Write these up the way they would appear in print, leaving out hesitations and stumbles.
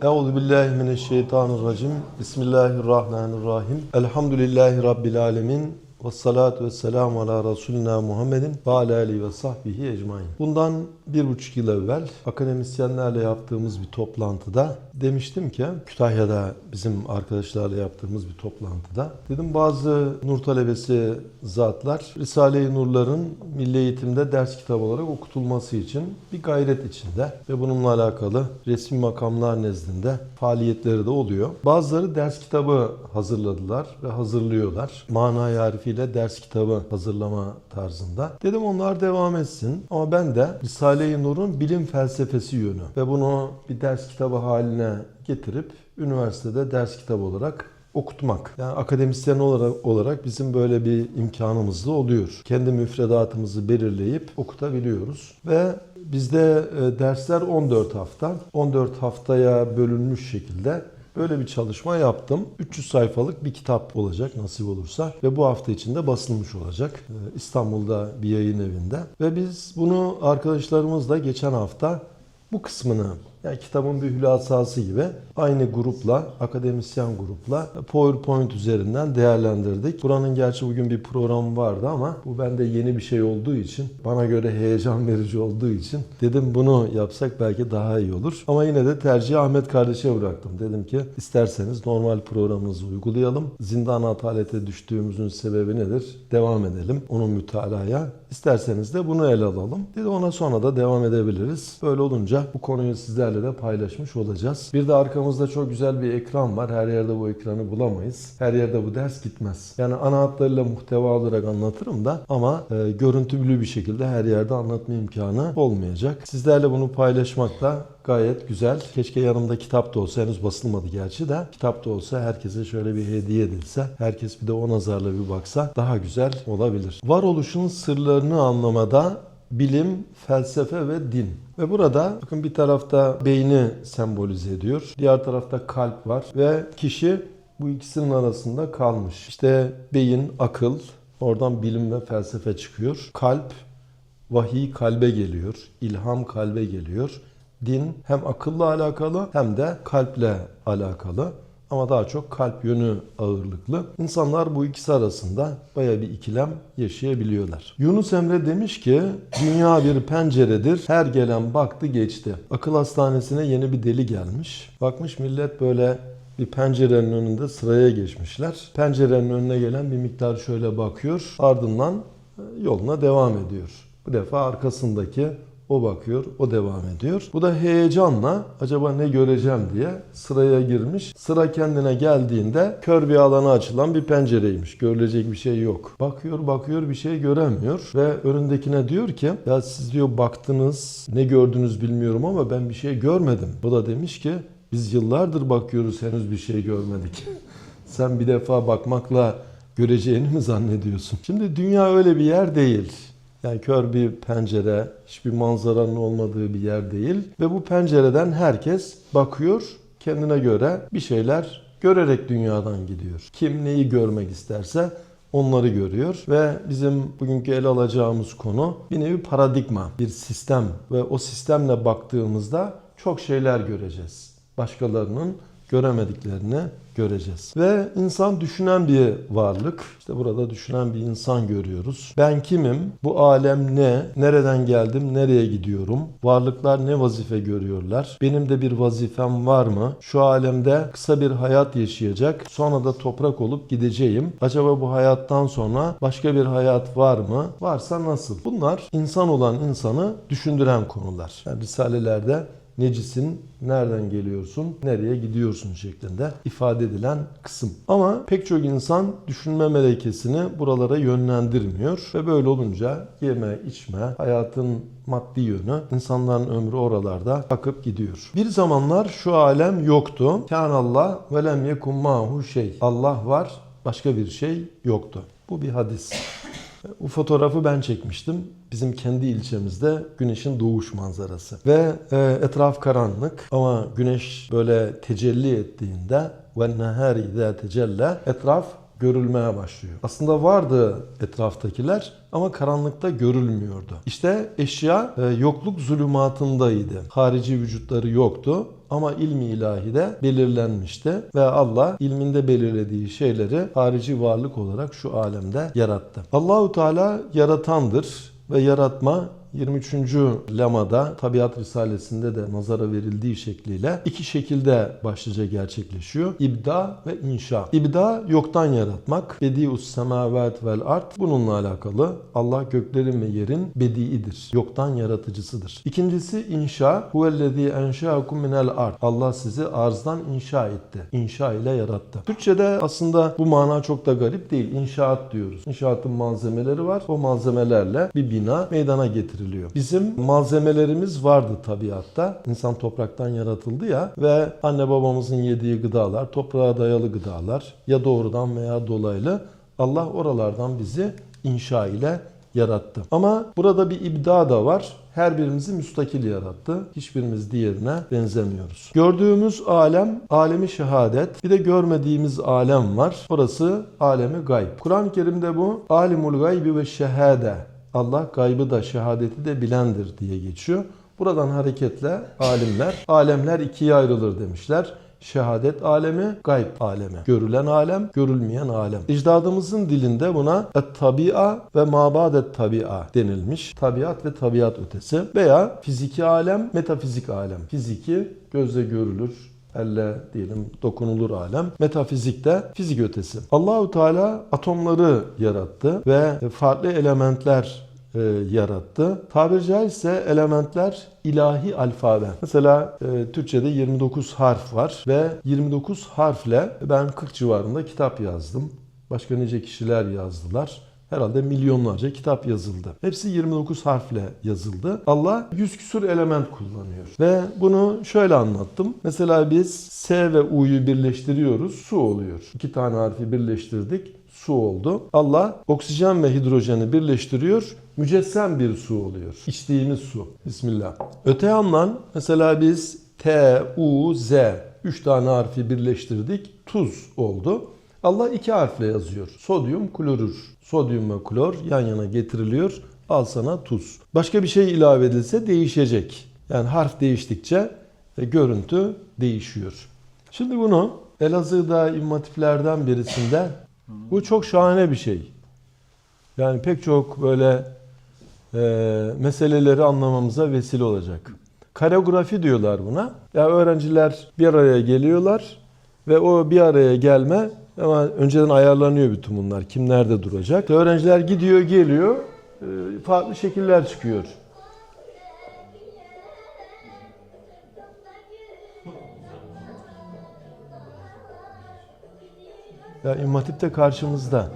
Euzubillahimineşşeytanirracim. Bismillahirrahmanirrahim. Elhamdülillahi Rabbil alemin. Vessalatu vesselamu ala Resulina Muhammedin ve ala alihi ve sahbihi ecmain. Bundan 1,5 yıl evvel akademisyenlerle yaptığımız bir toplantıda demiştim ki, Kütahya'da bizim arkadaşlarla yaptığımız bir toplantıda dedim, bazı nur talebesi zatlar Risale-i Nur'ların milli eğitimde ders kitabı olarak okutulması için bir gayret içinde ve bununla alakalı resmi makamlar nezdinde faaliyetleri de oluyor. Bazıları ders kitabı hazırladılar ve hazırlıyorlar. Mana-i harifiyle ders kitabı hazırlama tarzında. Dedim onlar devam etsin ama ben de Risale-i Nur'un bilim felsefesi yönü ve bunu bir ders kitabı haline getirip üniversitede ders kitabı olarak okutmak. Yani akademisyen olarak bizim böyle bir imkanımız da oluyor. Kendi müfredatımızı belirleyip okutabiliyoruz. Ve bizde dersler 14 hafta. 14 haftaya bölünmüş şekilde böyle bir çalışma yaptım. 300 sayfalık bir kitap olacak nasip olursa ve bu hafta içinde basılmış olacak. İstanbul'da bir yayın evinde. Ve biz bunu arkadaşlarımızla geçen hafta bu kısmını, yani kitabın bir hülasası gibi aynı grupla, akademisyen grupla PowerPoint üzerinden değerlendirdik. Buranın gerçi bugün bir programı vardı ama bu bende yeni bir şey olduğu için, bana göre heyecan verici olduğu için dedim bunu yapsak belki daha iyi olur. Ama yine de tercihi Ahmet kardeşe bıraktım. Dedim ki isterseniz normal programımızı uygulayalım. Zindan atalete düştüğümüzün sebebi nedir? Devam edelim onun mütalaya. İsterseniz de bunu ele alalım. Dedi ona sonra da devam edebiliriz. Böyle olunca bu konuyu sizlerle de paylaşmış olacağız. Bir de arkamızda çok güzel bir ekran var. Her yerde bu ekranı bulamayız. Her yerde bu ders gitmez. Yani ana hatlarıyla muhteva olarak anlatırım da ama görüntülü bir şekilde her yerde anlatma imkanı olmayacak. Sizlerle bunu paylaşmak da gayet güzel. Keşke yanımda kitap da olsa, henüz basılmadı gerçi de. Kitap da olsa herkese şöyle bir hediye edilse, herkes bir de o nazarla bir baksa daha güzel olabilir. Varoluşun sırlarını anlamada bilim, felsefe ve din. Ve burada bakın bir tarafta beyni sembolize ediyor. Diğer tarafta kalp var ve kişi bu ikisinin arasında kalmış. İşte beyin, akıl, oradan bilim ve felsefe çıkıyor. Kalp, vahiy kalbe geliyor. İlham kalbe geliyor. Din hem akılla alakalı hem de kalple alakalı. Ama daha çok kalp yönü ağırlıklı. İnsanlar bu ikisi arasında baya bir ikilem yaşayabiliyorlar. Yunus Emre demiş ki, dünya bir penceredir, her gelen baktı geçti. Akıl hastanesine yeni bir deli gelmiş. Bakmış millet böyle bir pencerenin önünde sıraya geçmişler. Pencerenin önüne gelen bir miktar şöyle bakıyor. Ardından yoluna devam ediyor. Bu defa arkasındaki o bakıyor, o devam ediyor. Bu da heyecanla acaba ne göreceğim diye sıraya girmiş. Sıra kendine geldiğinde kör bir alana açılan bir pencereymiş. Görülecek bir şey yok. Bakıyor bir şey göremiyor ve önündekine diyor ki, ya siz diyor baktınız, ne gördünüz bilmiyorum ama ben bir şey görmedim. O da demiş ki, biz yıllardır bakıyoruz, henüz bir şey görmedik. Sen bir defa bakmakla göreceğini mi zannediyorsun? Şimdi dünya öyle bir yer değil. Yani kör bir pencere, hiçbir manzaranın olmadığı bir yer değil. Ve bu pencereden herkes bakıyor, kendine göre bir şeyler görerek dünyadan gidiyor. Kim neyi görmek isterse onları görüyor. Ve bizim bugünkü ele alacağımız konu bir nevi paradigma, bir sistem. Ve o sistemle baktığımızda çok şeyler göreceğiz. Başkalarının göremediklerini göreceğiz. Ve insan düşünen bir varlık. İşte burada düşünen bir insan görüyoruz. Ben kimim? Bu alem ne? Nereden geldim? Nereye gidiyorum? Varlıklar ne vazife görüyorlar? Benim de bir vazifem var mı? Şu alemde kısa bir hayat yaşayacak. Sonra da toprak olup gideceğim. Acaba bu hayattan sonra başka bir hayat var mı? Varsa nasıl? Bunlar insan olan insanı düşündüren konular. Yani risalelerde necisin, nereden geliyorsun, nereye gidiyorsun şeklinde ifade edilen kısım. Ama pek çok insan düşünme melekesini buralara yönlendirmiyor ve böyle olunca yeme, içme, hayatın maddi yönü, insanların ömrü oralarda akıp gidiyor. Bir zamanlar şu alem yoktu. Kânallah ve lem yekun mâhu şey. Allah var, başka bir şey yoktu. Bu bir hadis. Bu fotoğrafı ben çekmiştim. Bizim kendi ilçemizde güneşin doğuş manzarası. Ve etraf karanlık ama güneş böyle tecelli ettiğinde وَالنَّهَارِ اِذَا تَجَلَّى etraf görülmeye başlıyor. Aslında vardı etraftakiler ama karanlıkta görülmüyordu. İşte eşya yokluk zulümatındaydı. Harici vücutları yoktu. Ama ilmi ilahide belirlenmişti ve Allah ilminde belirlediği şeyleri harici varlık olarak şu alemde yarattı. Allahu Teala yaratandır ve yaratma 23. lemada Tabiat Risalesi'nde de nazara verildiği şekliyle iki şekilde başlıca gerçekleşiyor. İbda ve inşa. İbda yoktan yaratmak. Bedi'us semavat vel ard. Bununla alakalı Allah göklerin ve yerin bedi'idir. Yoktan yaratıcısıdır. İkincisi inşa. Huvellezî enşâkum minel ard. Allah sizi arzdan inşa etti. İnşa ile yarattı. Türkçe'de aslında bu mana çok da garip değil. İnşaat diyoruz. İnşaatın malzemeleri var. O malzemelerle bir bina meydana getiriliyor. Bizim malzemelerimiz vardı tabiatta. İnsan topraktan yaratıldı ya ve anne babamızın yediği gıdalar, toprağa dayalı gıdalar ya doğrudan veya dolaylı Allah oralardan bizi inşa ile yarattı. Ama burada bir ibda da var. Her birimizi müstakil yarattı. Hiçbirimiz diğerine benzemiyoruz. Gördüğümüz alem, alemi şehadet. Bir de görmediğimiz alem var. Orası alemi gayb. Kur'an-ı Kerim'de bu alimul gaybi ve şehade. Allah gaybı da şehadeti de bilendir diye geçiyor. Buradan hareketle alemler ikiye ayrılır demişler. Şehadet alemi, gayb alemi. Görülen alem, görülmeyen alem. İcdadımızın dilinde buna et-tabi'a ve mabadet tabi'a denilmiş. Tabiat ve tabiat ötesi. Veya fiziki alem, metafizik alem. Fiziki gözle görülür, elle diyelim dokunulur alem. Metafizikte fizik ötesi. Allahu Teala atomları yarattı ve farklı elementler yarattı. Tabiri caizse elementler ilahi alfabe. Mesela Türkçe'de 29 harf var ve 29 harfle ben 40 civarında kitap yazdım. Başka nice kişiler yazdılar. Herhalde milyonlarca kitap yazıldı. Hepsi 29 harfle yazıldı. Allah 100 küsur element kullanıyor. Ve bunu şöyle anlattım. Mesela biz S ve U'yu birleştiriyoruz. Su oluyor. 2 tane harfi birleştirdik. Su oldu. Allah oksijen ve hidrojeni birleştiriyor. Mücessem bir su oluyor. İçtiğimiz su. Bismillah. Öte yandan mesela biz T, U, Z 3 tane harfi birleştirdik. Tuz oldu. Allah 2 harfle yazıyor. Sodyum, klorür. Sodyum ve klor yan yana getiriliyor. Al sana tuz. Başka bir şey ilave edilse değişecek. Yani harf değiştikçe görüntü değişiyor. Şimdi bunu Elazığ'da İmam Hatiplerden birisinde bu çok şahane bir şey. Yani pek çok böyle meseleleri anlamamıza vesile olacak. Koreografi diyorlar buna. Ya öğrenciler bir araya geliyorlar ve o bir araya gelme ama önceden ayarlanıyor bütün bunlar. Kim nerede duracak? Öğrenciler gidiyor, geliyor. Farklı şekiller çıkıyor. Ya İmam Hatip de karşımızda.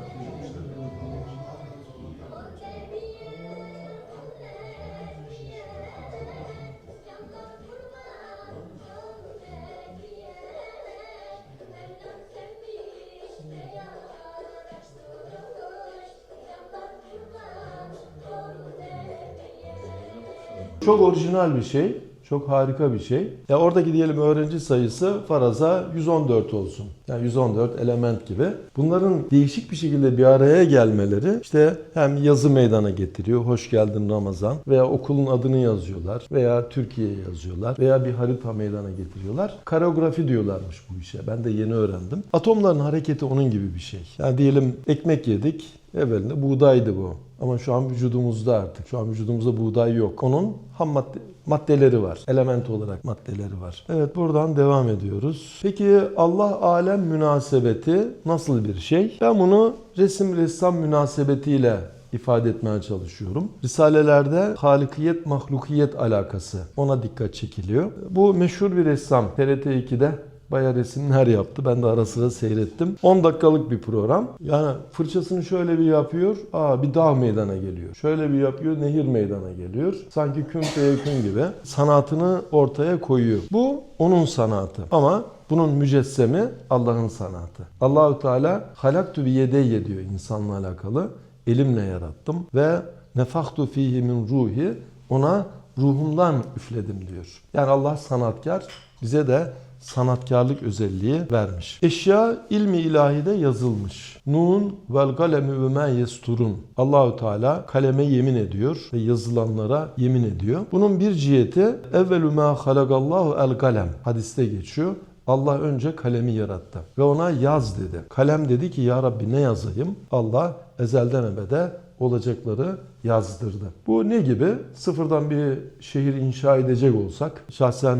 Çok orijinal bir şey. Çok harika bir şey. Ya oradaki diyelim öğrenci sayısı faraza 114 olsun. Yani 114 element gibi. Bunların değişik bir şekilde bir araya gelmeleri işte hem yazı meydana getiriyor. Hoş geldin Ramazan. Veya okulun adını yazıyorlar. Veya Türkiye yazıyorlar. Veya bir harita meydana getiriyorlar. Koreografi diyorlarmış bu işe. Ben de yeni öğrendim. Atomların hareketi onun gibi bir şey. Yani diyelim ekmek yedik. Evvelinde buğdaydı bu. Ama şu an vücudumuzda artık. Şu an vücudumuzda buğday yok. Onun ham maddeleri var. Element olarak maddeleri var. Evet, buradan devam ediyoruz. Peki Allah alem münasebeti nasıl bir şey? Ben bunu resim ressam münasebetiyle ifade etmeye çalışıyorum. Risalelerde halikiyet mahlukiyet alakası ona dikkat çekiliyor. Bu meşhur bir ressam TRT 2'de bayağı resimler yaptı. Ben de ara sıra seyrettim. 10 dakikalık bir program. Yani fırçasını şöyle bir yapıyor. Bir dağ meydana geliyor. Şöyle bir yapıyor. Nehir meydana geliyor. Sanki kün feyekün gibi sanatını ortaya koyuyor. Bu onun sanatı. Ama bunun mücessemi Allah'ın sanatı. Allahu Teala halaktu bi yedeyye diyor insanla alakalı. Elimle yarattım ve nefahtu fihi min ruhi, ona ruhumdan üfledim diyor. Yani Allah sanatkar, bize de sanatkarlık özelliği vermiş. Eşya ilmi ilahide yazılmış. Nun vel kalemi ve ma yesturun. Allahü Teala kaleme yemin ediyor ve yazılanlara yemin ediyor. Bunun bir ciheti evvelü ma halakallahu el kalem. Hadiste geçiyor. Allah önce kalemi yarattı ve ona yaz dedi. Kalem dedi ki ya Rabbi ne yazayım? Allah ezelden ebede olacakları yazdırdı. Bu ne gibi? Sıfırdan bir şehir inşa edecek olsak, şahsen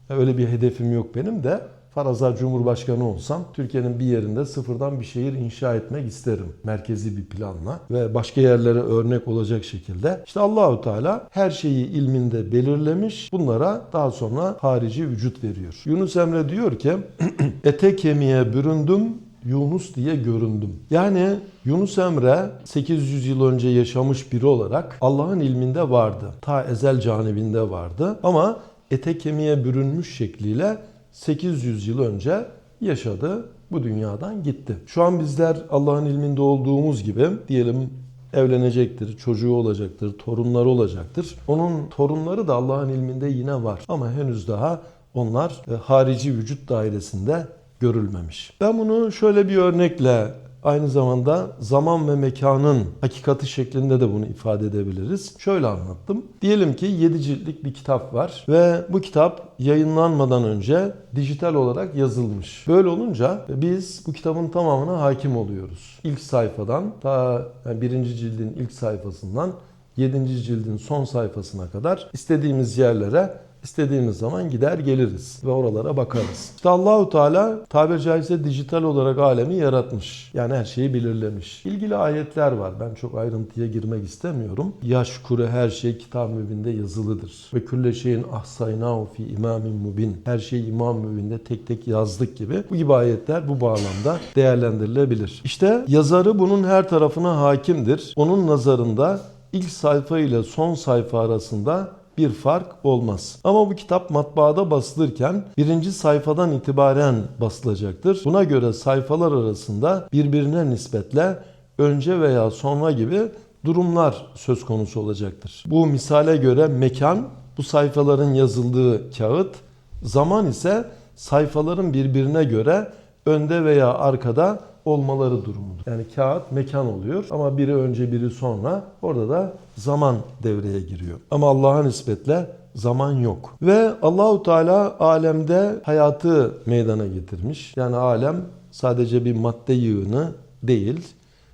öyle bir hedefim yok benim de, faraza Cumhurbaşkanı olsam Türkiye'nin bir yerinde sıfırdan bir şehir inşa etmek isterim. Merkezi bir planla ve başka yerlere örnek olacak şekilde. İşte Allahu Teala her şeyi ilminde belirlemiş. Bunlara daha sonra harici vücut veriyor. Yunus Emre diyor ki ete kemiğe büründüm, Yunus diye göründüm. Yani Yunus Emre 800 yıl önce yaşamış biri olarak Allah'ın ilminde vardı. Ta ezel canibinde vardı ama ete kemiğe bürünmüş şekliyle 800 yıl önce yaşadı, bu dünyadan gitti. Şu an bizler Allah'ın ilminde olduğumuz gibi diyelim evlenecektir, çocuğu olacaktır, torunları olacaktır. Onun torunları da Allah'ın ilminde yine var ama henüz daha onlar harici vücut dairesinde görülmemiş. Ben bunu şöyle bir örnekle aynı zamanda zaman ve mekanın hakikati şeklinde de bunu ifade edebiliriz. Şöyle anlattım. Diyelim ki 7 ciltlik bir kitap var ve bu kitap yayınlanmadan önce dijital olarak yazılmış. Böyle olunca biz bu kitabın tamamına hakim oluyoruz. İlk sayfadan ta 1. cildin ilk sayfasından 7. cildin son sayfasına kadar istediğimiz yerlere İstediğimiz zaman gider geliriz ve oralara bakarız. İşte Allahu Teala tabiri caizse dijital olarak alemi yaratmış. Yani her şeyi belirlemiş. İlgili ayetler var. Ben çok ayrıntıya girmek istemiyorum. Yaş kuru her şey kitab-ı mübinde yazılıdır. Ve külle şeyin ahsaynahu fi imamin mubin. Her şey imam mübinde tek tek yazdık gibi. Bu gibi ayetler bu bağlamda değerlendirilebilir. İşte yazarı bunun her tarafına hakimdir. Onun nazarında ilk sayfa ile son sayfa arasında bir fark olmaz. Ama bu kitap matbaada basılırken 1. sayfadan itibaren basılacaktır. Buna göre sayfalar arasında birbirine nispetle önce veya sonra gibi durumlar söz konusu olacaktır. Bu misale göre mekan bu sayfaların yazıldığı kağıt, zaman ise sayfaların birbirine göre önde veya arkada olmaları durumudur. Yani kağıt mekan oluyor ama biri önce biri sonra, orada da zaman devreye giriyor. Ama Allah'a nispetle zaman yok. Ve Allahu Teala alemde hayatı meydana getirmiş. Yani alem sadece bir madde yığını değil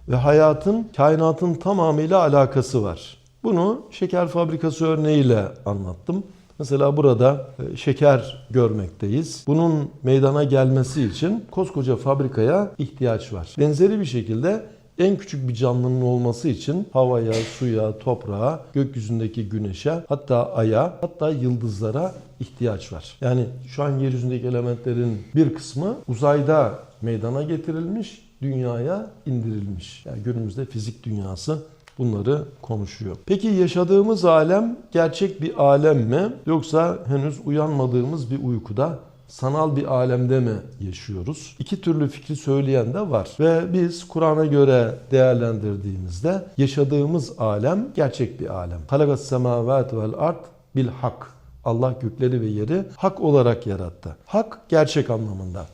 ve hayatın kainatın tamamıyla alakası var. Bunu şeker fabrikası örneğiyle anlattım. Mesela burada şeker görmekteyiz. Bunun meydana gelmesi için koskoca fabrikaya ihtiyaç var. Benzeri bir şekilde en küçük bir canlının olması için havaya, suya, toprağa, gökyüzündeki güneşe, hatta aya, hatta yıldızlara ihtiyaç var. Yani şu an yeryüzündeki elementlerin bir kısmı uzayda meydana getirilmiş, dünyaya indirilmiş. Yani günümüzde fizik dünyası bunları konuşuyor. Peki yaşadığımız alem gerçek bir alem mi? Yoksa henüz uyanmadığımız bir uykuda, sanal bir alemde mi yaşıyoruz? İki türlü fikri söyleyen de var. Ve biz Kur'an'a göre değerlendirdiğimizde yaşadığımız alem gerçek bir alem. Halakas semavati vel ard bil hak. Allah gökleri ve yeri hak olarak yarattı. Hak gerçek anlamında.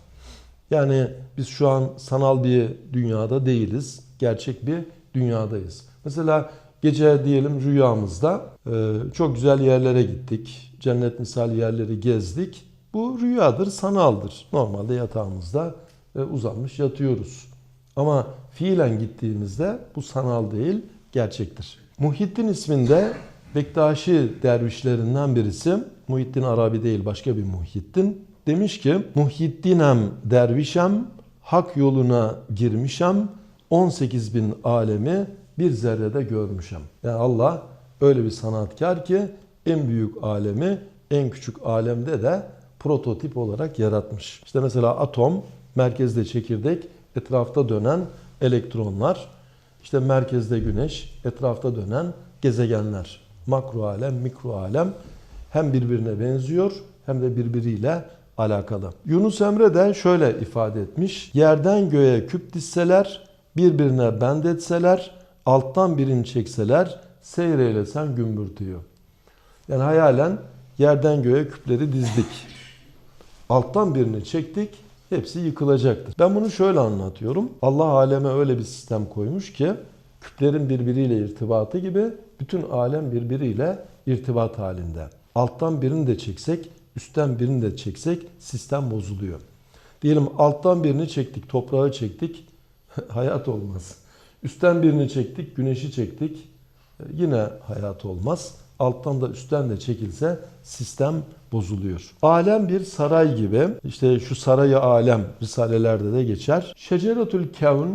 Yani biz şu an sanal bir dünyada değiliz. Gerçek bir dünyadayız. Mesela gece diyelim rüyamızda çok güzel yerlere gittik. Cennet misal yerleri gezdik. Bu rüyadır, sanaldır. Normalde yatağımızda uzanmış yatıyoruz. Ama fiilen gittiğimizde bu sanal değil, gerçektir. Muhyiddin isminde Bektaşi dervişlerinden birisi, Muhyiddin Arabi değil başka bir Muhyiddin, demiş ki Muhyiddinem dervişem, hak yoluna girmişem, 18 bin alemi bir zerrede görmüşem. Yani Allah öyle bir sanatkar ki en büyük alemi en küçük alemde de prototip olarak yaratmış. İşte mesela atom, merkezde çekirdek, etrafta dönen elektronlar, işte merkezde güneş, etrafta dönen gezegenler. Makro alem, mikro alem hem birbirine benziyor hem de birbiriyle alakalı. Yunus Emre de şöyle ifade etmiş. Yerden göğe küp dizseler, birbirine bendetseler, alttan birini çekseler, seyreylesen gümbürtüyor. Yani hayalen yerden göğe küpleri dizdik. Alttan birini çektik, hepsi yıkılacaktır. Ben bunu şöyle anlatıyorum. Allah aleme öyle bir sistem koymuş ki küplerin birbiriyle irtibatı gibi bütün alem birbiriyle irtibat halinde. Alttan birini de çeksek, üstten birini de çeksek sistem bozuluyor. Diyelim alttan birini çektik, toprağı çektik, hayat olmaz. Üstten birini çektik, güneşi çektik, yine hayat olmaz. Alttan da üstten de çekilse sistem bozuluyor. Alem bir saray gibi. İşte şu sarayı alem risalelerde de geçer. Şeceretül Kevn,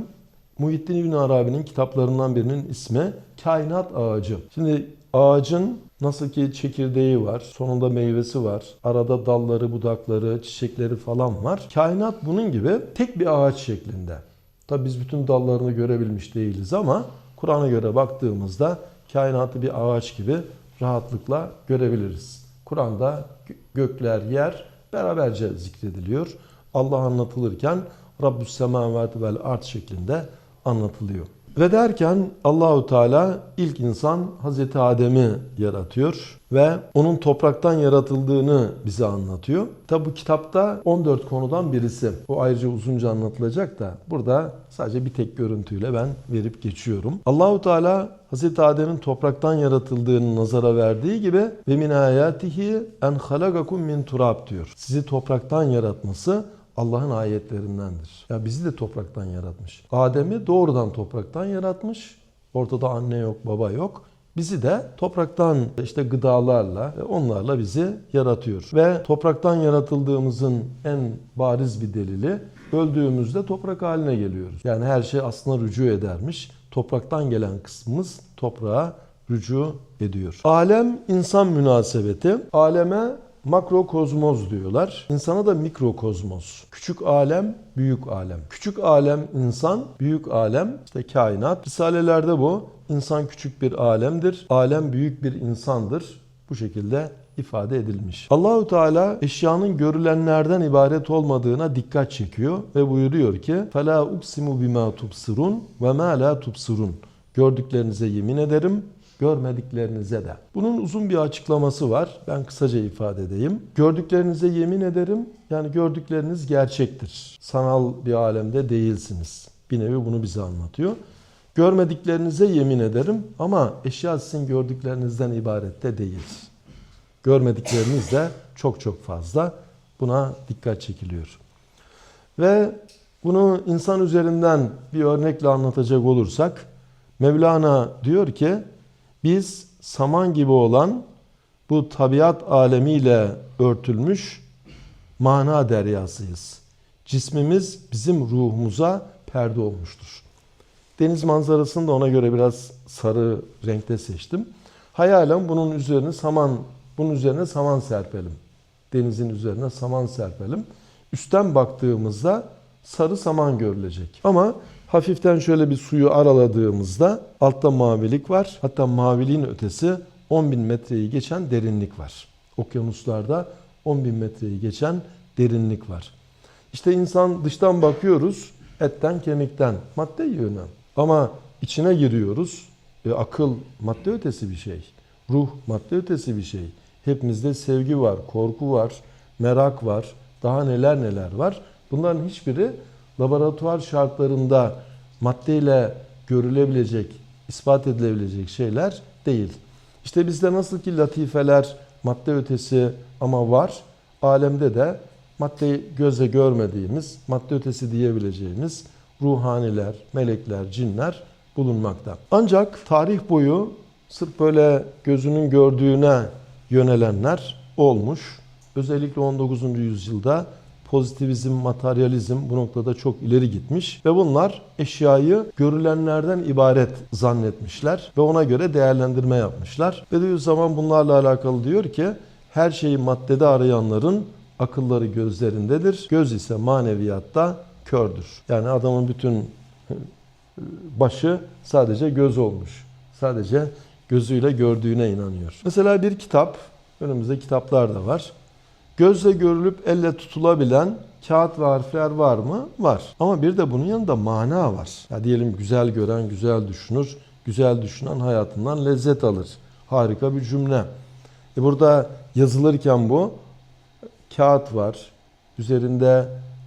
Muhyiddin İbn Arabi'nin kitaplarından birinin ismi kainat ağacı. Şimdi ağacın nasıl ki çekirdeği var, sonunda meyvesi var, arada dalları, budakları, çiçekleri falan var. Kainat bunun gibi tek bir ağaç şeklinde. Tabi biz bütün dallarını görebilmiş değiliz ama Kur'an'a göre baktığımızda kainatı bir ağaç gibi rahatlıkla görebiliriz. Kur'an'da gökler, yer beraberce zikrediliyor. Allah anlatılırken Rabbus semavati vel ard şeklinde anlatılıyor. Ve derken Allahu Teala ilk insan Hazreti Adem'i yaratıyor ve onun topraktan yaratıldığını bize anlatıyor. Tabi bu kitapta 14 konudan birisi. O ayrıca uzunca anlatılacak da burada sadece bir tek görüntüyle ben verip geçiyorum. Allahu Teala Hazreti Adem'in topraktan yaratıldığını nazara verdiği gibi ve min ayatihi en halagakum min turab diyor. Sizi topraktan yaratması Allah'ın ayetlerindendir. Ya bizi de topraktan yaratmış. Adem'i doğrudan topraktan yaratmış. Ortada anne yok, baba yok. Bizi de topraktan işte gıdalarla, onlarla bizi yaratıyor. Ve topraktan yaratıldığımızın en bariz bir delili öldüğümüzde toprak haline geliyoruz. Yani her şey aslında rücu edermiş. Topraktan gelen kısmımız toprağa rücu ediyor. Alem insan münasebeti. Aleme makrokozmoz diyorlar. İnsana da mikrokozmos. Küçük alem, büyük alem. Küçük alem insan, büyük alem işte kainat. Risalelerde bu. İnsan küçük bir alemdir. Alem büyük bir insandır. Bu şekilde ifade edilmiş. Allahu Teala eşyanın görülenlerden ibaret olmadığına dikkat çekiyor ve buyuruyor ki: "Fela uksimu bima tubsirun ve ma la tubsirun." Gördüklerinize yemin ederim, görmediklerinize de. Bunun uzun bir açıklaması var. Ben kısaca ifade edeyim. Gördüklerinize yemin ederim. Yani gördükleriniz gerçektir. Sanal bir alemde değilsiniz. Bir nevi bunu bize anlatıyor. Görmediklerinize yemin ederim ama eşya sizin gördüklerinizden ibaret de değil. Görmedikleriniz de çok çok fazla. Buna dikkat çekiliyor. Ve bunu insan üzerinden bir örnekle anlatacak olursak Mevlana diyor ki biz saman gibi olan bu tabiat alemiyle örtülmüş mana deryasıyız. Cismimiz bizim ruhumuza perde olmuştur. Deniz manzarasını da ona göre biraz sarı renkte seçtim. Hayalen bunun üzerine saman serpelim. Denizin üzerine saman serpelim. Üstten baktığımızda sarı saman görülecek. Ama hafiften şöyle bir suyu araladığımızda altta mavilik var. Hatta maviliğin ötesi 10.000 metreyi geçen derinlik var. Okyanuslarda 10.000 metreyi geçen derinlik var. İşte insan dıştan bakıyoruz, etten kemikten, madde yığını. Ama içine giriyoruz, akıl madde ötesi bir şey. Ruh madde ötesi bir şey. Hepimizde sevgi var, korku var, merak var, daha neler neler var. Bunların hiçbiri laboratuvar şartlarında maddeyle görülebilecek, ispat edilebilecek şeyler değil. İşte bizde nasıl ki latifeler madde ötesi ama var, alemde de maddeyi gözle görmediğimiz, madde ötesi diyebileceğimiz ruhaniler, melekler, cinler bulunmakta. Ancak tarih boyu sırf böyle gözünün gördüğüne yönelenler olmuş. Özellikle 19. yüzyılda pozitivizm, materyalizm bu noktada çok ileri gitmiş ve bunlar eşyayı görülenlerden ibaret zannetmişler ve ona göre değerlendirme yapmışlar. Bediüzzaman bunlarla alakalı diyor ki her şeyi maddede arayanların akılları gözlerindedir. Göz ise maneviyatta kördür. Yani adamın bütün başı sadece göz olmuş. Sadece gözüyle gördüğüne inanıyor. Mesela bir kitap, önümüzde kitaplar da var. Gözle görülüp elle tutulabilen kağıt ve harfler var mı? Var. Ama bir de bunun yanında mana var. Ya diyelim güzel gören güzel düşünür, güzel düşünen hayatından lezzet alır. Harika bir cümle. Burada yazılırken bu kağıt var, Üzerinde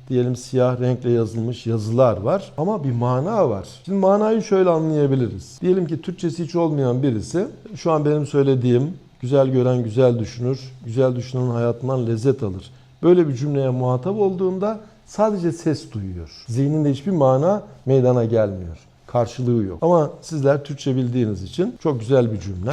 diyelim siyah renkle yazılmış yazılar var ama bir mana var. Şimdi manayı şöyle anlayabiliriz. Diyelim ki Türkçesi hiç olmayan birisi şu an benim söylediğim güzel gören güzel düşünür, güzel düşünen hayatından lezzet alır. Böyle bir cümleye muhatap olduğunda sadece ses duyuyor. Zihninde hiçbir mana meydana gelmiyor. Karşılığı yok. Ama sizler Türkçe bildiğiniz için çok güzel bir cümle.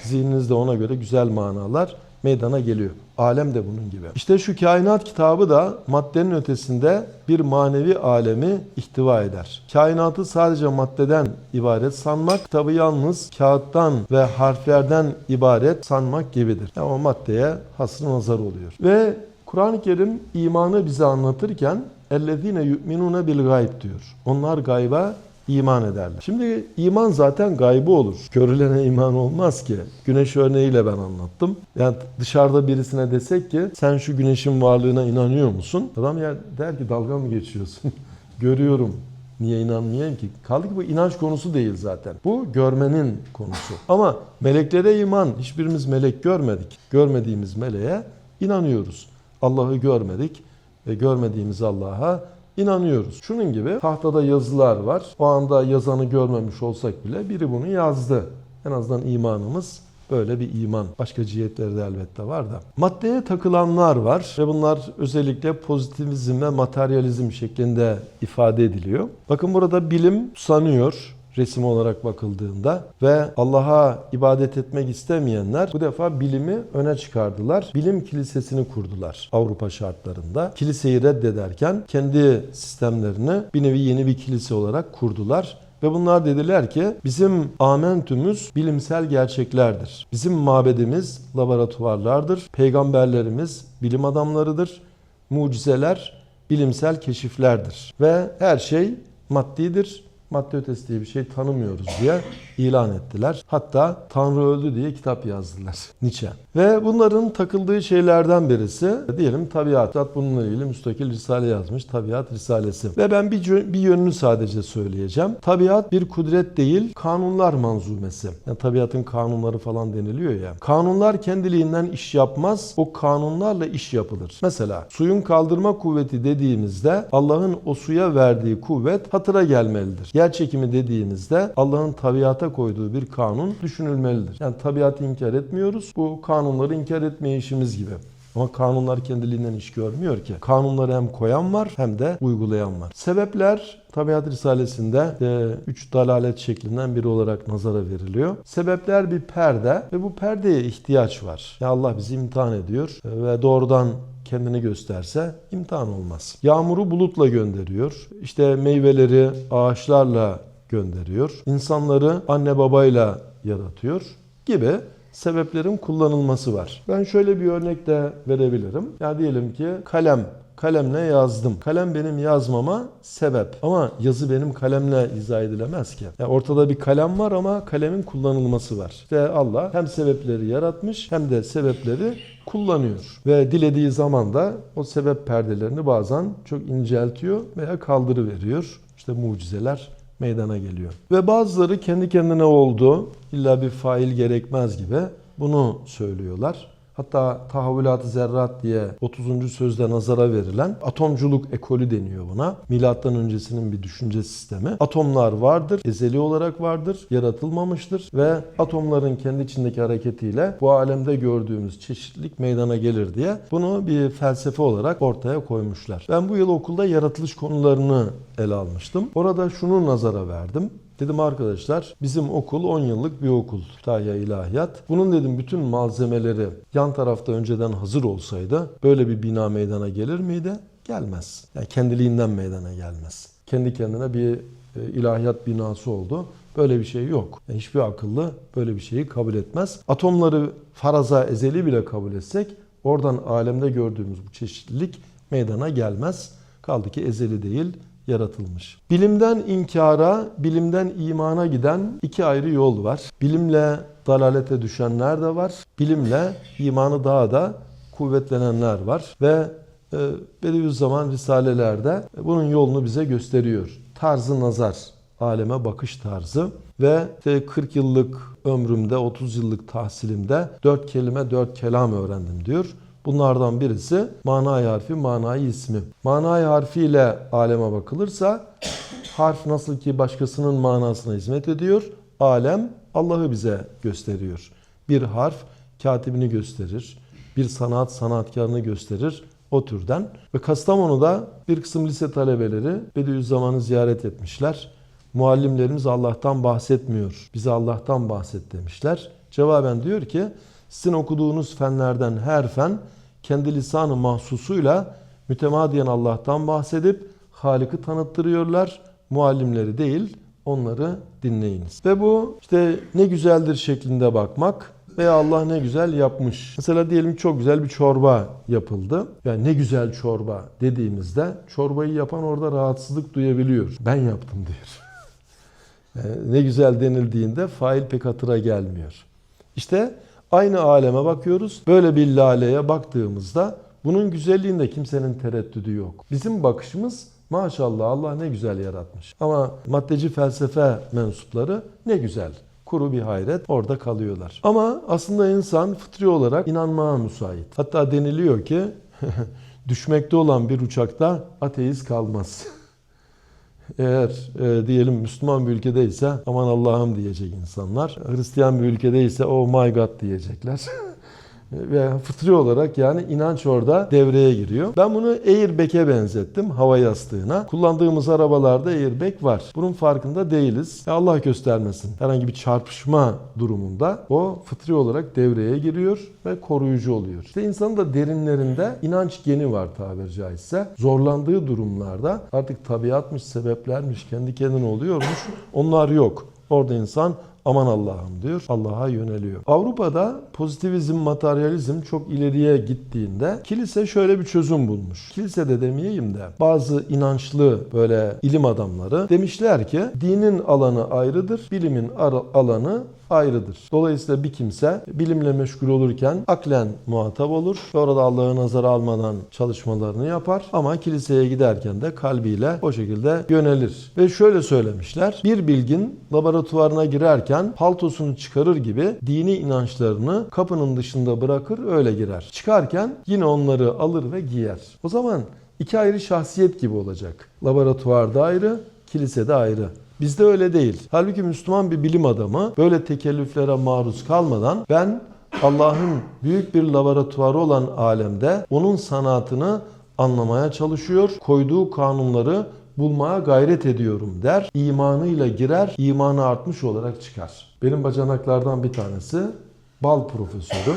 Zihninizde ona göre güzel manalar meydana geliyor. Alem de bunun gibi. İşte şu kainat kitabı da maddenin ötesinde bir manevi alemi ihtiva eder. Kainatı sadece maddeden ibaret sanmak, kitabı yalnız kağıttan ve harflerden ibaret sanmak gibidir. Ama maddeye hasrı nazar oluyor. Ve Kur'an-ı Kerim imanı bize anlatırken اَلَّذ۪ينَ يُؤْمِنُونَ بِالْغَيْبِ diyor. Onlar gayba iman ederler. Şimdi iman zaten gaybı olur. Görülene iman olmaz ki. Güneş örneğiyle ben anlattım. Yani dışarıda birisine desek ki sen şu güneşin varlığına inanıyor musun? Adam der ki dalga mı geçiyorsun? Görüyorum. Niye inanmayayım ki? Kaldı ki bu inanç konusu değil zaten. Bu görmenin konusu. Ama meleklere iman. Hiçbirimiz melek görmedik. Görmediğimiz meleğe inanıyoruz. Allah'ı görmedik ve görmediğimiz Allah'a İnanıyoruz. Şunun gibi tahtada yazılar var. O anda yazanı görmemiş olsak bile biri bunu yazdı. En azından imanımız böyle bir iman. Başka cihetleri de elbette var da. Maddeye takılanlar var ve bunlar özellikle pozitivizm ve materyalizm şeklinde ifade ediliyor. Bakın burada bilim sanıyor. Resim olarak bakıldığında ve Allah'a ibadet etmek istemeyenler bu defa bilimi öne çıkardılar. Bilim kilisesini kurdular Avrupa şartlarında. Kiliseyi reddederken kendi sistemlerini bir nevi yeni bir kilise olarak kurdular. Ve bunlar dediler ki bizim amentümüz bilimsel gerçeklerdir. Bizim mabedimiz laboratuvarlardır. Peygamberlerimiz bilim adamlarıdır. Mucizeler bilimsel keşiflerdir. Ve her şey maddidir. Madde ötesi diye bir şey tanımıyoruz diye ilan ettiler. Hatta Tanrı öldü diye kitap yazdılar. Nietzsche. Ve bunların takıldığı şeylerden birisi diyelim tabiat. Bununla ilgili müstakil risale yazmış. Tabiat Risalesi. Ve ben bir yönünü sadece söyleyeceğim. Tabiat bir kudret değil, kanunlar manzumesi. Yani tabiatın kanunları falan deniliyor ya. Kanunlar kendiliğinden iş yapmaz. O kanunlarla iş yapılır. Mesela suyun kaldırma kuvveti dediğimizde Allah'ın o suya verdiği kuvvet hatıra gelmelidir. Yer çekimi dediğimizde Allah'ın tabiata koyduğu bir kanun düşünülmelidir. Yani tabiatı inkar etmiyoruz. Bu kanunları inkar etme işimiz gibi. Ama kanunlar kendiliğinden iş görmüyor ki. Kanunları hem koyan var hem de uygulayan var. Sebepler Tabiat Risalesi'nde 3 dalalet şeklinden biri olarak nazara veriliyor. Sebepler bir perde ve bu perdeye ihtiyaç var. Ya Allah bizi imtihan ediyor ve doğrudan kendini gösterse imtihan olmaz. Yağmuru bulutla gönderiyor. İşte meyveleri ağaçlarla gönderiyor. İnsanları anne babayla yaratıyor gibi sebeplerin kullanılması var. Ben şöyle bir örnek de verebilirim. Ya diyelim ki kalemle yazdım. Kalem benim yazmama sebep. Ama yazı benim kalemle izah edilemez ki. Yani ortada bir kalem var ama kalemin kullanılması var. İşte Allah hem sebepleri yaratmış hem de sebepleri kullanıyor. Ve dilediği zaman da o sebep perdelerini bazen çok inceltiyor veya kaldırıveriyor. İşte mucizeler meydana geliyor. Ve bazıları kendi kendine oldu, illa bir fail gerekmez gibi bunu söylüyorlar. Hatta tahavvülat-ı zerrat diye 30. sözde nazara verilen atomculuk ekolü deniyor buna. Milattan öncesinin bir düşünce sistemi. Atomlar vardır, ezeli olarak vardır, yaratılmamıştır ve atomların kendi içindeki hareketiyle bu alemde gördüğümüz çeşitlilik meydana gelir diye bunu bir felsefe olarak ortaya koymuşlar. Ben bu yıl okulda yaratılış konularını ele almıştım. Orada şunu nazara verdim. Dedim arkadaşlar bizim okul 10 yıllık bir okul. Kütahya İlahiyat. Bunun dedim bütün malzemeleri yan tarafta önceden hazır olsaydı böyle bir bina meydana gelir miydi? Gelmez. Yani kendiliğinden meydana gelmez. Kendi kendine bir ilahiyat binası oldu. Böyle bir şey yok. Yani hiçbir akıllı böyle bir şeyi kabul etmez. Atomları faraza ezeli bile kabul etsek oradan alemde gördüğümüz bu çeşitlilik meydana gelmez. Kaldı ki ezeli değil, yaratılmış. Bilimden inkara, bilimden imana giden iki ayrı yol var. Bilimle dalalete düşenler de var. Bilimle imanı daha da kuvvetlenenler var. Ve Bediüzzaman risalelerde bunun yolunu bize gösteriyor. Tarzı nazar, aleme bakış tarzı ve 40 yıllık ömrümde, 30 yıllık tahsilimde 4 kelime 4 kelam öğrendim diyor. Bunlardan birisi manay harfi, manay ismi. Manay harfiyle aleme bakılırsa harf nasıl ki başkasının manasına hizmet ediyor, alem Allah'ı bize gösteriyor. Bir harf katibini gösterir, bir sanat sanatkarını gösterir, o türden. Ve Kastamonu'da bir kısım lise talebeleri Bediüzzaman'ı ziyaret etmişler. Muallimlerimiz Allah'tan bahsetmiyor, bize Allah'tan bahset demişler. Cevaben diyor ki, sizin okuduğunuz fenlerden her fen kendi lisanı mahsusuyla mütemadiyen Allah'tan bahsedip Halık'ı tanıttırıyorlar. Muallimleri değil, onları dinleyiniz. Ve bu işte ne güzeldir şeklinde bakmak veya Allah ne güzel yapmış. Mesela diyelim çok güzel bir çorba yapıldı. Yani ne güzel çorba dediğimizde çorbayı yapan orada rahatsızlık duyabiliyor. Ben yaptım diyor. Yani ne güzel denildiğinde fail pek hatıra gelmiyor. İşte aynı aleme bakıyoruz. Böyle bir laleye baktığımızda bunun güzelliğinde kimsenin tereddüdü yok. Bizim bakışımız maşallah Allah ne güzel yaratmış. Ama maddeci felsefe mensupları ne güzel. Kuru bir hayret orada kalıyorlar. Ama aslında insan fıtri olarak inanmaya müsait. Hatta deniliyor ki düşmekte olan bir uçakta ateist kalmaz. Eğer diyelim Müslüman bir ülkedeyse aman Allah'ım diyecek insanlar. Hristiyan bir ülkedeyse oh my God diyecekler. Ve fıtri olarak yani inanç orada devreye giriyor. Ben bunu airbag'e benzettim, hava yastığına. Kullandığımız arabalarda airbag var. Bunun farkında değiliz. Allah göstermesin. Herhangi bir çarpışma durumunda o fıtri olarak devreye giriyor ve koruyucu oluyor. İşte insanın da derinlerinde inanç geni var tabiri caizse. Zorlandığı durumlarda artık tabiatmış, sebeplermiş, kendi kendine oluyormuş. Onlar yok. Orada insan aman Allah'ım diyor, Allah'a yöneliyor. Avrupa'da pozitivizm, materyalizm çok ileriye gittiğinde kilise şöyle bir çözüm bulmuş. Kilise de demeyeyim de bazı inançlı böyle ilim adamları demişler ki dinin alanı ayrıdır, bilimin alanı ayrıdır. Dolayısıyla bir kimse bilimle meşgul olurken aklen muhatap olur ve orada Allah'ı nazara almadan çalışmalarını yapar ama kiliseye giderken de kalbiyle o şekilde yönelir. Ve şöyle söylemişler, bir bilgin laboratuvarına girerken paltosunu çıkarır gibi dini inançlarını kapının dışında bırakır öyle girer. Çıkarken yine onları alır ve giyer. O zaman iki ayrı şahsiyet gibi olacak. Laboratuvarda ayrı, kilisede ayrı. Bizde öyle değil. Halbuki Müslüman bir bilim adamı böyle tekellüflere maruz kalmadan ben Allah'ın büyük bir laboratuvarı olan alemde onun sanatını anlamaya çalışıyor, koyduğu kanunları bulmaya gayret ediyorum der. İmanıyla girer, imanı artmış olarak çıkar. Benim bacanaklardan bir tanesi bal profesörü.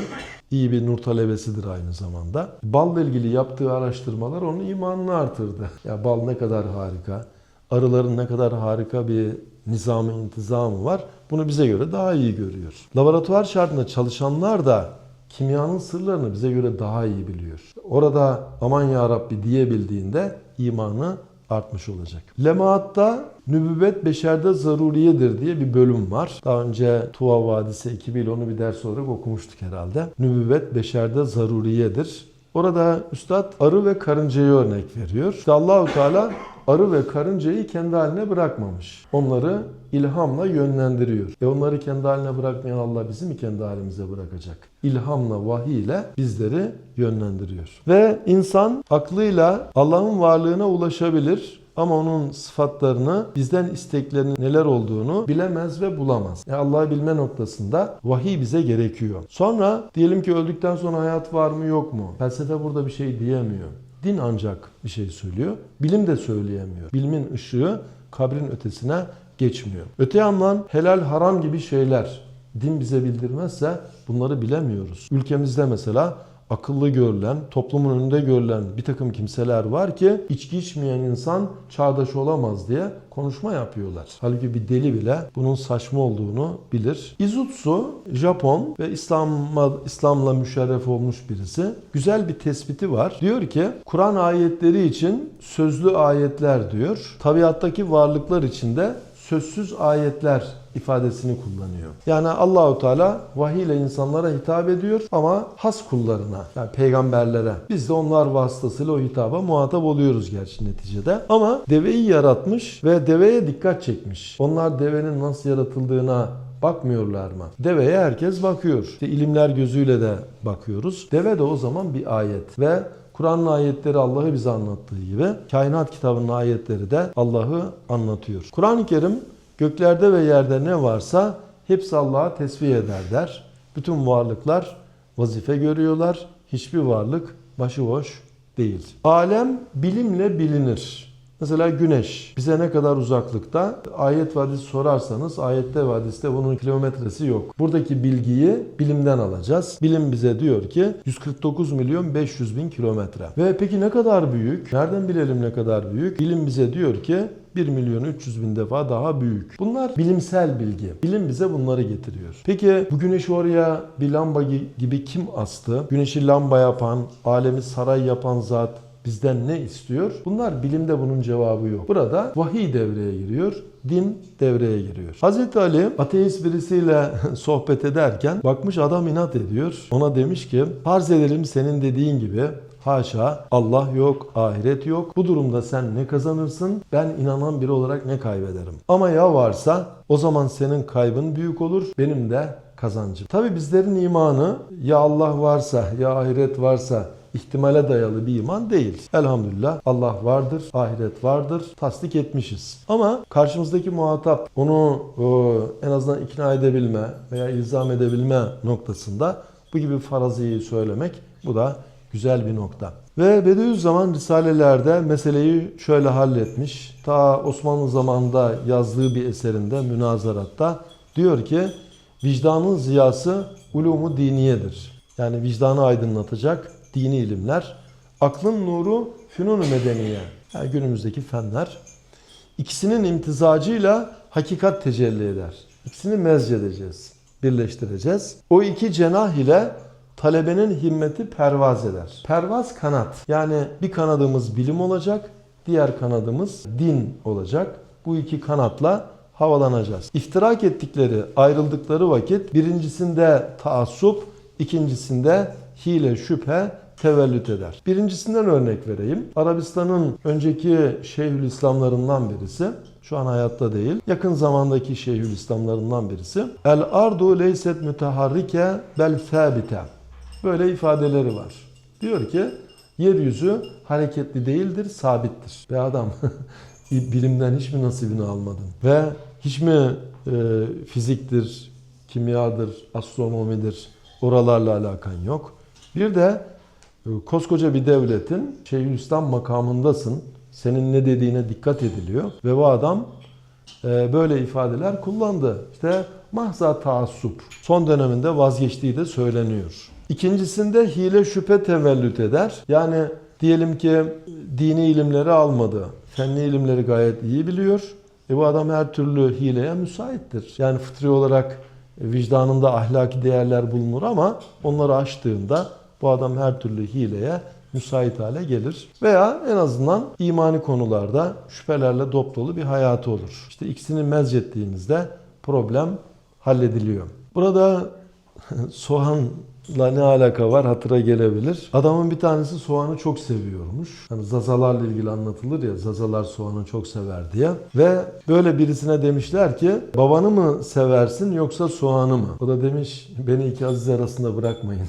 İyi bir nur talebesidir aynı zamanda. Balla ilgili yaptığı araştırmalar onun imanını artırdı. Ya bal ne kadar harika. Arıların ne kadar harika bir nizam-ı intizamı var. Bunu bize göre daha iyi görüyor. Laboratuvar şartında çalışanlar da kimyanın sırlarını bize göre daha iyi biliyor. Orada aman ya Rabbi diyebildiğinde imanı artmış olacak. Lemaatta nübüvvet beşerde zaruriyedir diye bir bölüm var. Daha önce Tuva Vadisi ekibiyle onu bir ders olarak okumuştuk herhalde. Nübüvvet beşerde zaruriyedir. Orada üstad arı ve karıncayı örnek veriyor. İşte Allah-u Teala arı ve karıncayı kendi haline bırakmamış. Onları ilhamla yönlendiriyor. Onları kendi haline bırakmayan Allah bizi mi kendi halimize bırakacak? İlhamla, vahiy ile bizleri yönlendiriyor. Ve insan aklıyla Allah'ın varlığına ulaşabilir. Ama onun sıfatlarını, bizden isteklerinin neler olduğunu bilemez ve bulamaz. Allah'ı bilme noktasında vahiy bize gerekiyor. Sonra diyelim ki öldükten sonra hayat var mı yok mu? Felsefe burada bir şey diyemiyor. Din ancak bir şey söylüyor. Bilim de söyleyemiyor. Bilimin ışığı kabrin ötesine geçmiyor. Öte yandan helal haram gibi şeyler din bize bildirmezse bunları bilemiyoruz. Ülkemizde mesela akıllı görülen, toplumun önünde görülen bir takım kimseler var ki içki içmeyen insan çağdaş olamaz diye konuşma yapıyorlar. Halbuki bir deli bile bunun saçma olduğunu bilir. Izutsu, Japon ve İslam'la müşerref olmuş birisi. Güzel bir tespiti var. Diyor ki Kur'an ayetleri için sözlü ayetler diyor. Tabiattaki varlıklar için de sözsüz ayetler ifadesini kullanıyor. Yani Allahu Teala vahiy ile insanlara hitap ediyor ama has kullarına, yani peygamberlere. Biz de onlar vasıtasıyla o hitaba muhatap oluyoruz gerçi neticede. Ama deveyi yaratmış ve deveye dikkat çekmiş. Onlar devenin nasıl yaratıldığına bakmıyorlar mı? Deveye herkes bakıyor. İşte ilimler gözüyle de bakıyoruz. Deve de o zaman bir ayet ve Kur'an'ın ayetleri Allah'ı bize anlattığı gibi kainat kitabının ayetleri de Allah'ı anlatıyor. Kur'an-ı Kerim göklerde ve yerde ne varsa hepsi Allah'a tesbih eder der. Bütün varlıklar vazife görüyorlar. Hiçbir varlık başıboş değil. Alem bilimle bilinir. Mesela güneş bize ne kadar uzaklıkta? Ayet ve hadis sorarsanız ayette ve hadiste bunun kilometresi yok. Buradaki bilgiyi bilimden alacağız. Bilim bize diyor ki 149 milyon 500 bin kilometre. Ve peki ne kadar büyük? Nereden bilelim ne kadar büyük? Bilim bize diyor ki 1 milyon 300 bin defa daha büyük. Bunlar bilimsel bilgi. Bilim bize bunları getiriyor. Peki bu güneşi oraya bir lamba gibi kim astı? Güneşi lamba yapan, alemi saray yapan zat bizden ne istiyor? Bunlar bilimde bunun cevabı yok. Burada vahiy devreye giriyor, din devreye giriyor. Hazreti Ali ateist birisiyle sohbet ederken bakmış adam inat ediyor. Ona demiş ki farz edelim senin dediğin gibi haşa Allah yok, ahiret yok. Bu durumda sen ne kazanırsın? Ben inanan biri olarak ne kaybederim? Ama ya varsa o zaman senin kaybın büyük olur, benim de kazancım. Tabi bizlerin imanı ya Allah varsa ya ahiret varsa ihtimale dayalı bir iman değil. Elhamdülillah Allah vardır, ahiret vardır, tasdik etmişiz. Ama karşımızdaki muhatap onu en azından ikna edebilme veya ilzam edebilme noktasında bu gibi faraziyi söylemek bu da güzel bir nokta. Ve Bediüzzaman Risalelerde meseleyi şöyle halletmiş. Ta Osmanlı zamanında yazdığı bir eserinde, Münazaratta diyor ki vicdanın ziyası ulumu diniyedir. Yani vicdanı aydınlatacak dini ilimler, aklın nuru fünun-u medeniye, yani günümüzdeki fenler, ikisinin imtizacıyla hakikat tecelli eder. İkisini mezcedeceğiz, birleştireceğiz. O iki cenah ile talebenin himmeti pervaz eder. Pervaz kanat. Yani bir kanadımız bilim olacak, diğer kanadımız din olacak. Bu iki kanatla havalanacağız. İftirak ettikleri, ayrıldıkları vakit birincisinde taassup, ikincisinde hile, şüphe tevellüt eder. Birincisinden örnek vereyim. Arabistan'ın önceki Şeyhülislamlarından birisi, şu an hayatta değil, yakın zamandaki Şeyhülislamlarından birisi. El ardu leyset müteharrike bel sabite. Böyle ifadeleri var. Diyor ki yeryüzü hareketli değildir, sabittir. Ve adam bilimden hiç mi nasibini almadın? Ve hiç mi fiziktir, kimyadır, astronomidir, oralarla alakan yok? Bir de koskoca bir devletin Şeyhülislam makamındasın. Senin ne dediğine dikkat ediliyor. Ve bu adam böyle ifadeler kullandı. İşte mahza taassup. Son döneminde vazgeçtiği de söyleniyor. İkincisinde hile şüphe tevellüt eder. Yani diyelim ki dini ilimleri almadı. Fenli ilimleri gayet iyi biliyor. Bu adam her türlü hileye müsaittir. Yani fıtri olarak vicdanında ahlaki değerler bulunur ama onları aştığında bu adam her türlü hileye müsait hale gelir. Veya en azından imani konularda şüphelerle dop dolu bir hayatı olur. İşte ikisini mezcettiğimizde problem hallediliyor. Burada soğanla ne alaka var hatıra gelebilir. Adamın bir tanesi soğanı çok seviyormuş. Hani zazalarla ilgili anlatılır ya, zazalar soğanı çok sever diye. Ve böyle birisine demişler ki babanı mı seversin yoksa soğanı mı? O da demiş beni iki aziz arasında bırakmayın.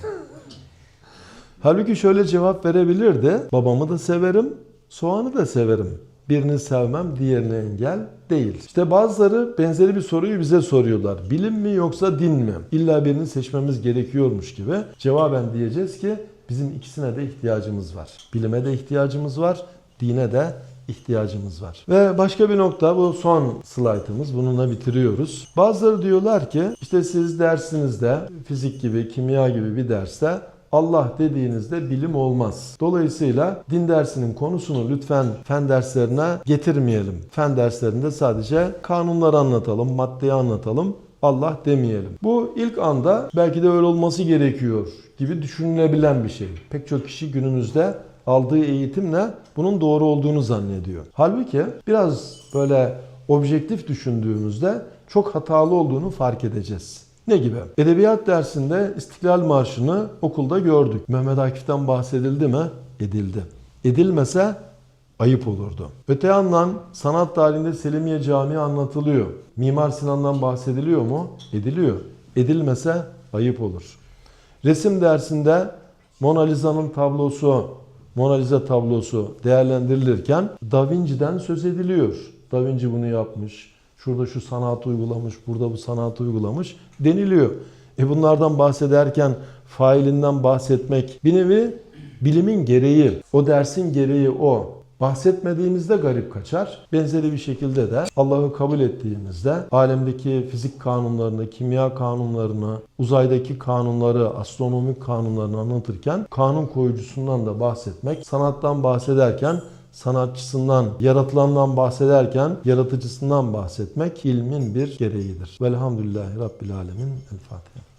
Halbuki şöyle cevap verebilirdi. Babamı da severim, soğanı da severim. Birini sevmem, diğerine engel değil. İşte bazıları benzeri bir soruyu bize soruyorlar. Bilim mi yoksa din mi? İlla birini seçmemiz gerekiyormuş gibi. Cevaben diyeceğiz ki bizim ikisine de ihtiyacımız var. Bilime de ihtiyacımız var, dine de ihtiyacımız var. Ve başka bir nokta, bu son slaytımız. Bununla bitiriyoruz. Bazıları diyorlar ki işte siz dersinizde fizik gibi, kimya gibi bir derste Allah dediğinizde bilim olmaz. Dolayısıyla din dersinin konusunu lütfen fen derslerine getirmeyelim. Fen derslerinde sadece kanunları anlatalım, maddeyi anlatalım. Allah demeyelim. Bu ilk anda belki de öyle olması gerekiyor gibi düşünülebilen bir şey. Pek çok kişi günümüzde aldığı eğitimle bunun doğru olduğunu zannediyor. Halbuki biraz böyle objektif düşündüğümüzde çok hatalı olduğunu fark edeceğiz. Ne gibi? Edebiyat dersinde İstiklal Marşı'nı okulda gördük. Mehmet Akif'ten bahsedildi mi? Edildi. Edilmese ayıp olurdu. Öte yandan sanat tarihinde Selimiye Camii anlatılıyor. Mimar Sinan'dan bahsediliyor mu? Ediliyor. Edilmese ayıp olur. Resim dersinde Mona Lisa tablosu değerlendirilirken Da Vinci'den söz ediliyor. Da Vinci bunu yapmış. Şurada şu sanatı uygulamış, burada bu sanatı uygulamış deniliyor. Bunlardan bahsederken failinden bahsetmek bir nevi bilimin gereği, o dersin gereği o. Bahsetmediğimizde garip kaçar. Benzeri bir şekilde de Allah'ı kabul ettiğimizde alemdeki fizik kanunlarını, kimya kanunlarını, uzaydaki kanunları, astronomik kanunlarını anlatırken kanun koyucusundan da bahsetmek, sanattan bahsederken sanatçısından, yaratılandan bahsederken yaratıcısından bahsetmek ilmin bir gereğidir. Velhamdülillahi Rabbil Alemin. El Fatiha.